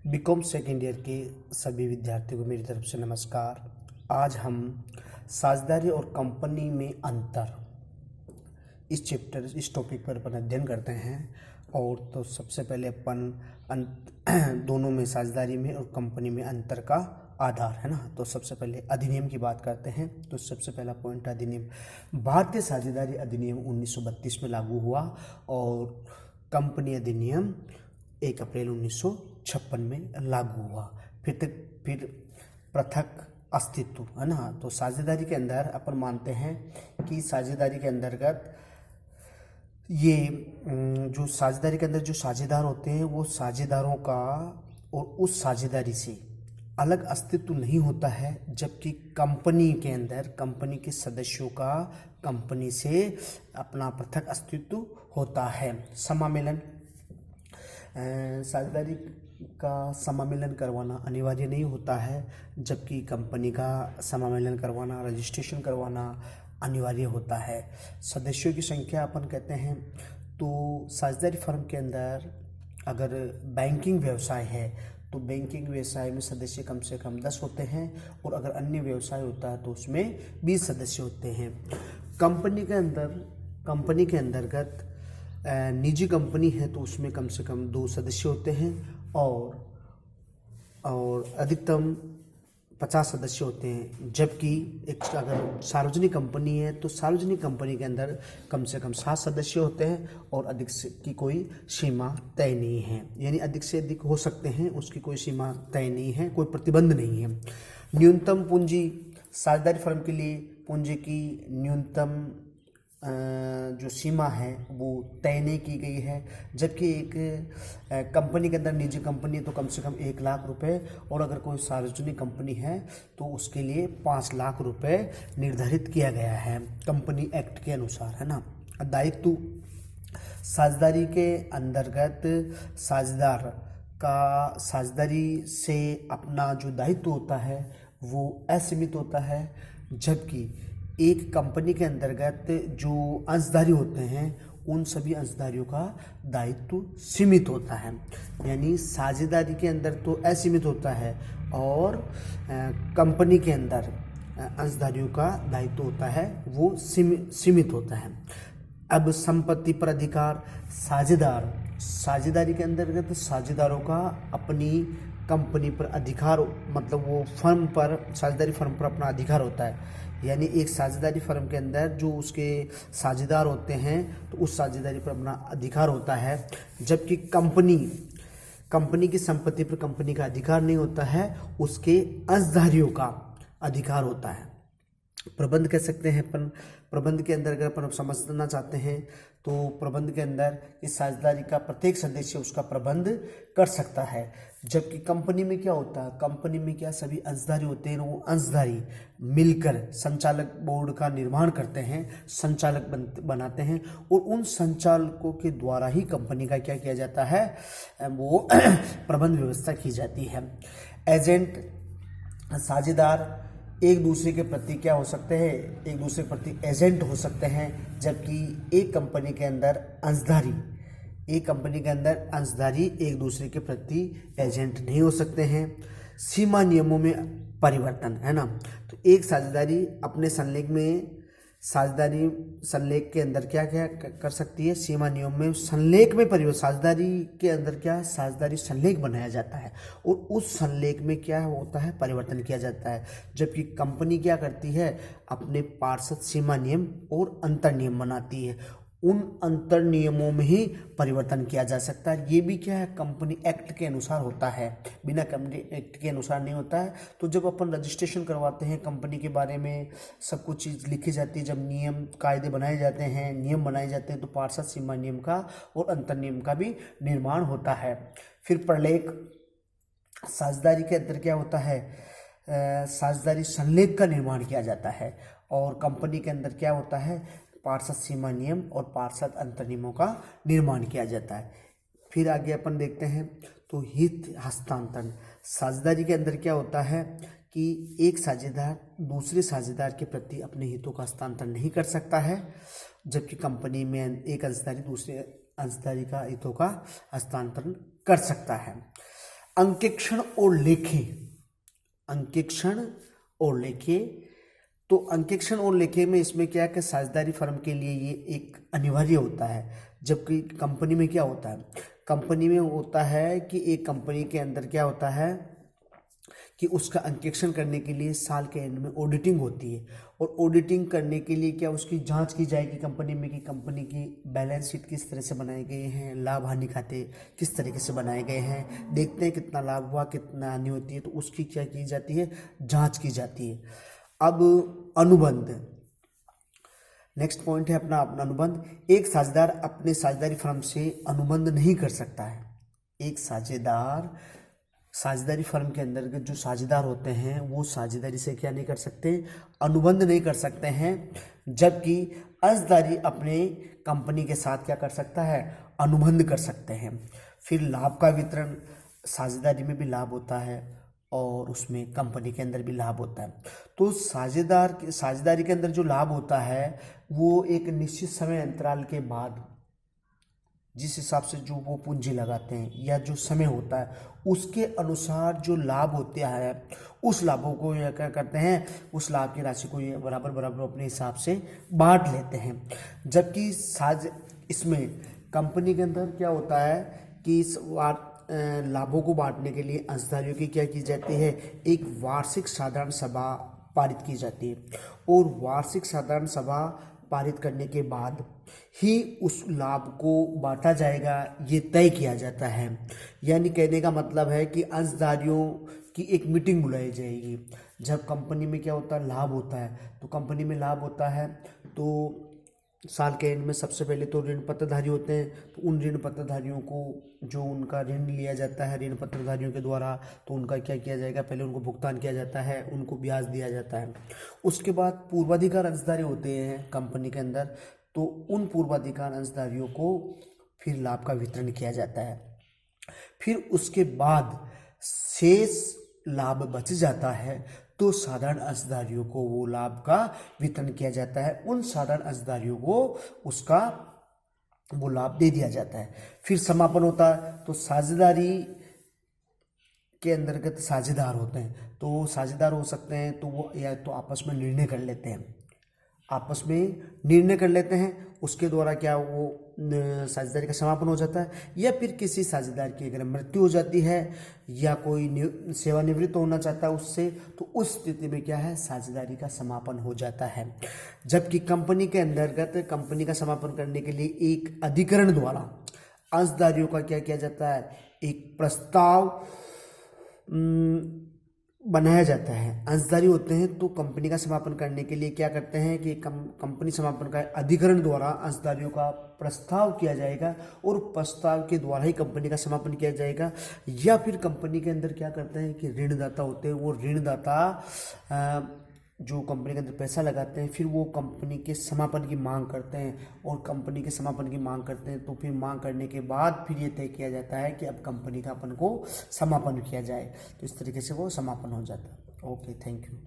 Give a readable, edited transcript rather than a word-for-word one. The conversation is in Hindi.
बीकॉम सेकेंड ईयर के सभी विद्यार्थियों को मेरी तरफ से नमस्कार। आज हम साझेदारी और कंपनी में अंतर इस टॉपिक पर अपन अध्ययन करते हैं। और तो सबसे पहले अपन दोनों में साझेदारी में और कंपनी में अंतर का आधार है ना। तो सबसे पहले अधिनियम की बात करते हैं। तो सबसे पहला पॉइंट अधिनियम। भारतीय साझेदारी अधिनियम 1932 में लागू हुआ और कंपनी अधिनियम 1 अप्रैल 1956 में लागू हुआ। फिर पृथक अस्तित्व है ना। तो साझेदारी के अंदर अपन मानते हैं कि साझेदारी के अंतर्गत ये जो साझेदारी के अंदर जो साझेदार होते हैं वो साझेदारों का और उस साझेदारी से अलग अस्तित्व नहीं होता है, जबकि कंपनी के अंदर कंपनी के सदस्यों का कंपनी से अपना पृथक अस्तित्व होता है। समामेलन, साझेदारी का समामेलन करवाना अनिवार्य नहीं होता है, जबकि कंपनी का समामेलन करवाना, रजिस्ट्रेशन करवाना अनिवार्य होता है। सदस्यों की संख्या अपन कहते हैं तो साझेदारी फर्म के अंदर अगर बैंकिंग व्यवसाय है तो बैंकिंग व्यवसाय में सदस्य कम से कम 10 होते हैं और अगर अन्य व्यवसाय होता है तो उसमें 20 सदस्य होते हैं। कंपनी के अंतर्गत निजी कंपनी है तो उसमें कम से कम 2 सदस्य होते हैं और अधिकतम 50 सदस्य होते हैं। जबकि एक अगर सार्वजनिक कंपनी है तो सार्वजनिक कंपनी के अंदर कम से कम 7 सदस्य होते हैं और अधिक से की कोई सीमा तय नहीं है, यानी अधिक से अधिक हो सकते हैं, उसकी कोई सीमा तय नहीं है, कोई प्रतिबंध नहीं है। न्यूनतम पूंजी, साझेदारी फर्म के लिए पूंजी की न्यूनतम जो सीमा है वो तय नहीं की गई है, जबकि एक कंपनी के अंदर निजी कंपनी है तो कम से कम 1 लाख रुपए और अगर कोई सार्वजनिक कंपनी है तो उसके लिए 5 लाख रुपए निर्धारित किया गया है कंपनी एक्ट के अनुसार, है ना। दायित्व, साझेदारी के अंतर्गत साझेदार का साझेदारी से अपना जो दायित्व होता है वो असीमित होता है, जबकि एक कंपनी के अंतर्गत जो अंशधारी होते हैं उन सभी अंशधारियों का दायित्व सीमित होता है। यानी साझेदारी के अंदर तो असीमित होता है और कंपनी के अंदर अंशधारियों का दायित्व होता है वो सीमित होता है। अब संपत्ति पर अधिकार, साझेदारी के अंतर्गत साझेदारों का अपनी कंपनी पर अधिकार, मतलब वो फर्म पर, साझेदारी फर्म पर अपना अधिकार होता है। यानी एक साझेदारी फर्म के अंदर जो उसके साझेदार होते हैं तो उस साझेदारी पर अपना अधिकार होता है, जबकि कंपनी की संपत्ति पर कंपनी का अधिकार नहीं होता है, उसके अंशधारियों का अधिकार होता है। प्रबंध कह सकते हैं अपन। प्रबंध के अंदर अगर अपन समझना चाहते हैं तो प्रबंध के अंदर इस साझेदारी का प्रत्येक सदस्य उसका प्रबंध कर सकता है, जबकि कंपनी में क्या होता है, कंपनी में क्या सभी अंशधारी होते हैं, वो अंशधारी मिलकर संचालक बोर्ड का निर्माण करते हैं, संचालक बनाते हैं और उन संचालकों के द्वारा ही कंपनी का क्या किया जाता है, वो प्रबंध व्यवस्था की जाती है। एजेंट, साझेदार एक दूसरे के प्रति क्या हो सकते हैं, एक दूसरे के प्रति एजेंट हो सकते हैं, जबकि एक कंपनी के अंदर अंशधारी एक दूसरे के प्रति एजेंट नहीं हो सकते हैं। सीमा नियमों में परिवर्तन, है ना। तो एक साझेदारी अपने साझेदारी संलेख के अंदर क्या क्या कर सकती है, सीमा नियम में संलेख में परिवर्तन। साझेदारी के अंदर क्या है, साझेदारी संलेख बनाया जाता है और उस संलेख में क्या होता है, परिवर्तन किया जाता है, जबकि कंपनी क्या करती है, अपने पार्षद सीमा नियम और अंतर नियम बनाती है। उन अंतर नियमों में ही परिवर्तन किया जा सकता है। ये भी क्या है, कंपनी एक्ट के अनुसार होता है, बिना कंपनी एक्ट के अनुसार नहीं होता है। तो जब अपन रजिस्ट्रेशन करवाते हैं कंपनी के बारे में सब कुछ चीज़ लिखी जाती है, जब नियम कायदे बनाए जाते हैं, नियम बनाए जाते हैं, तो पार्षद सीमा नियम का और अंतर नियम का भी निर्माण होता है। फिर प्रलेख, साझेदारी के अंदर क्या होता है, साझेदारी संलेख का निर्माण किया जाता है और कंपनी के अंदर क्या होता है, पार्षद सीमा नियम और पार्षद अंतर नियमों का निर्माण किया जाता है। फिर आगे अपन देखते हैं तो हित हस्तांतरण। साझेदारी के अंदर क्या होता है कि एक साझेदार दूसरे साझेदार के प्रति अपने हितों का हस्तांतरण नहीं कर सकता है, जबकि कंपनी में एक अंशधारी दूसरे अंशधारी का हितों का हस्तांतरण कर सकता है। अंकेक्षण और लेखे, अंकेक्षण और लेखे। तो अंकेक्षण और लेखे में इसमें क्या है कि साझेदारी फर्म के लिए ये एक अनिवार्य होता है, जबकि कंपनी में क्या होता है, कंपनी में होता है कि एक कंपनी के अंदर क्या होता है कि उसका अंकेक्षण करने के लिए साल के एंड में ऑडिटिंग होती है, और ऑडिटिंग करने के लिए क्या उसकी जांच की जाएगी कंपनी में कि कंपनी की बैलेंस शीट किस तरह से बनाए गए हैं, लाभ हानि खाते किस तरीके से बनाए गए हैं, देखते हैं कितना लाभ हुआ कितना हानि होती है, तो उसकी क्या की जाती है, जांच की जाती है। अब अनुबंध, नेक्स्ट पॉइंट है अपना अनुबंध। एक साझेदार अपने साझेदारी फर्म से अनुबंध नहीं कर सकता है। एक साझेदार साझेदारी फर्म के अंदर के जो साझेदार होते हैं वो साझेदारी से क्या नहीं कर सकते, अनुबंध नहीं कर सकते हैं, जबकि अंशधारी अपने कंपनी के साथ क्या कर सकता है, अनुबंध कर सकते हैं। फिर लाभ का वितरण, साझेदारी में भी लाभ होता है और उसमें कंपनी के अंदर भी लाभ होता है। तो साझेदारी के अंदर जो लाभ होता है वो एक निश्चित समय अंतराल के बाद, जिस हिसाब से जो वो पूंजी लगाते हैं या जो समय होता है उसके अनुसार जो लाभ होते हैं, उस लाभों को ये क्या करते हैं, उस लाभ की राशि को ये बराबर बराबर अपने हिसाब से बांट लेते हैं। जबकि इसमें कंपनी के अंदर क्या होता है कि इस लाभों को बांटने के लिए अंशधारियों की क्या की जाती है, एक वार्षिक साधारण सभा पारित की जाती है, और वार्षिक साधारण सभा पारित करने के बाद ही उस लाभ को बांटा जाएगा, ये तय किया जाता है। यानी कहने का मतलब है कि अंशधारियों की एक मीटिंग बुलाई जाएगी। जब कंपनी में क्या होता है, लाभ होता है, तो कंपनी में लाभ होता है तो साल के एंड में सबसे पहले तो ऋण पत्रधारी होते हैं, तो उन ऋण पत्रधारियों को जो उनका ऋण लिया जाता है ऋण पत्रधारियों के द्वारा, तो उनका क्या किया जाएगा, पहले उनको भुगतान किया जाता है, उनको ब्याज दिया जाता है। उसके बाद पूर्वाधिकार अंशधारी होते हैं कंपनी के अंदर, तो उन पूर्वाधिकार अंशधारियों को फिर लाभ का वितरण किया जाता है। फिर उसके बाद शेष लाभ बच जाता है तो साधारण अंशधारियों को वो लाभ का वितरण किया जाता है, उन साधारण अंशधारियों को उसका वो लाभ दे दिया जाता है। फिर समापन होता है, तो साझेदारी के अंतर्गत साझेदार होते हैं, तो साझेदार हो सकते हैं तो वो या तो आपस में निर्णय कर लेते हैं, आपस में निर्णय कर लेते हैं, उसके द्वारा क्या वो साझेदारी का समापन हो जाता है, या फिर किसी साझेदार की अगर मृत्यु हो जाती है या कोई सेवानिवृत्त होना चाहता है उससे, तो उस स्थिति में क्या है, साझेदारी का समापन हो जाता है। जबकि कंपनी के अंतर्गत कंपनी का समापन करने के लिए एक अधिकरण द्वारा अंशधारियों का क्या किया जाता है, एक प्रस्ताव बनाया जाता है। अंशधारी होते हैं तो कंपनी का समापन करने के लिए क्या करते हैं कि कंपनी समापन का अधिकरण द्वारा अंशधारियों का प्रस्ताव किया जाएगा, और प्रस्ताव के द्वारा ही कंपनी का समापन किया जाएगा। या फिर कंपनी के अंदर क्या करते हैं कि ऋणदाता होते हैं, वो ऋणदाता जो कंपनी के अंदर पैसा लगाते हैं, फिर वो कंपनी के समापन की मांग करते हैं, और कंपनी के समापन की मांग करते हैं, तो फिर मांग करने के बाद फिर ये तय किया जाता है कि अब कंपनी का अपन को समापन किया जाए, तो इस तरीके से वो समापन हो जाता है। Okay, thank you.